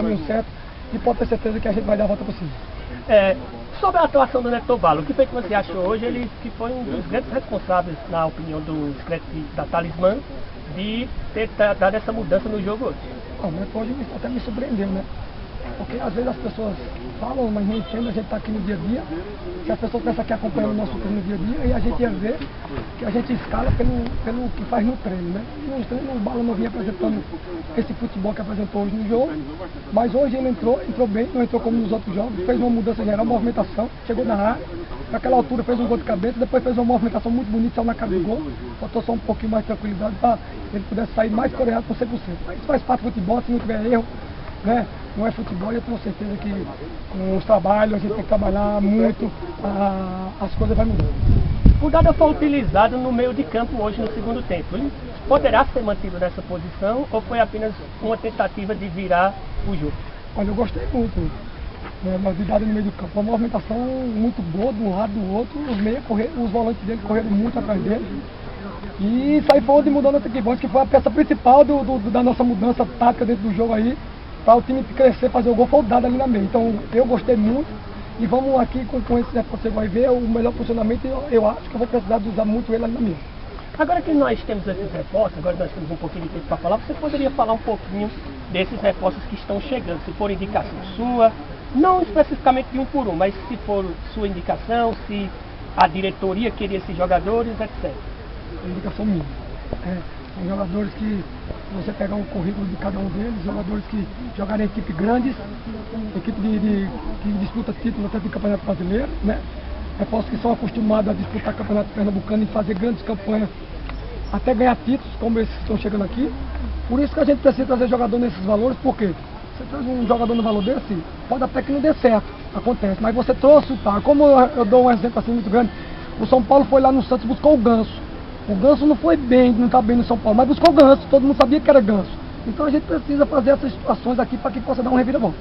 caminho certo e pode ter certeza que a gente vai dar a volta por cima. Sobre a atuação do Neto Tobalo, o que foi que você achou hoje? Ele que foi um dos grandes responsáveis, na opinião do da Talismã, de ter dado essa mudança no jogo hoje. O Neto hoje até me surpreendeu, né? Porque às vezes as pessoas falam, mas não entendem, a gente está aqui no dia a dia. Se as pessoas pensam que acompanham o nosso treino no dia a dia, e a gente ia ver que a gente escala pelo que faz no treino, né? No treino o Bala não vinha apresentando esse futebol que apresentou hoje no jogo, mas hoje ele entrou bem, não entrou como nos outros jogos, fez uma mudança geral, movimentação, chegou na área, naquela altura fez um gol de cabeça, depois fez uma movimentação muito bonita, saiu na cara do gol, faltou só um pouquinho mais de tranquilidade para ele pudesse sair mais coreado por 100%. Mas isso faz parte do futebol, se não tiver erro, né? Não é futebol, e eu tenho certeza que com os trabalhos, a gente tem que trabalhar muito, as coisas vão mudando. O Dada foi utilizado no meio de campo hoje no segundo tempo. Ele poderá ser mantido nessa posição ou foi apenas uma tentativa de virar o jogo? Olha, eu gostei muito, né, de Dada no meio do campo. Uma movimentação muito boa de um lado do outro, os volantes dele correram muito atrás dele. E isso aí foi onde mudou nossa equipe, que foi a peça principal da nossa mudança tática dentro do jogo aí, para o time crescer, fazer o gol, foi o Dada ali na meia. Então eu gostei muito e vamos aqui com esse reforço, você vai ver o melhor funcionamento e eu acho que eu vou precisar de usar muito ele ali na meia. Agora que nós temos esses reforços, agora nós temos um pouquinho de tempo para falar, você poderia falar um pouquinho desses reforços que estão chegando, se for indicação sua, não especificamente de um por um, mas se for sua indicação, se a diretoria queria esses jogadores, etc. Indicação minha. São jogadores que, se você pegar o currículo de cada um deles, jogadores que jogaram em equipe grandes, equipe que disputa título até de campeonato brasileiro, né? Reforços que são acostumados a disputar campeonato pernambucano e fazer grandes campanhas, até ganhar títulos, como esses que estão chegando aqui. Por isso que a gente precisa trazer jogador nesses valores, porque você traz um jogador no valor desse, pode até que não dê certo, acontece, mas você trouxe o par. Como eu dou um exemplo assim muito grande, o São Paulo foi lá no Santos e buscou o Ganso. O Ganso não foi bem, não está bem no São Paulo, mas buscou o Ganso, todo mundo sabia que era Ganso. Então a gente precisa fazer essas situações aqui para que possa dar um reviravolta.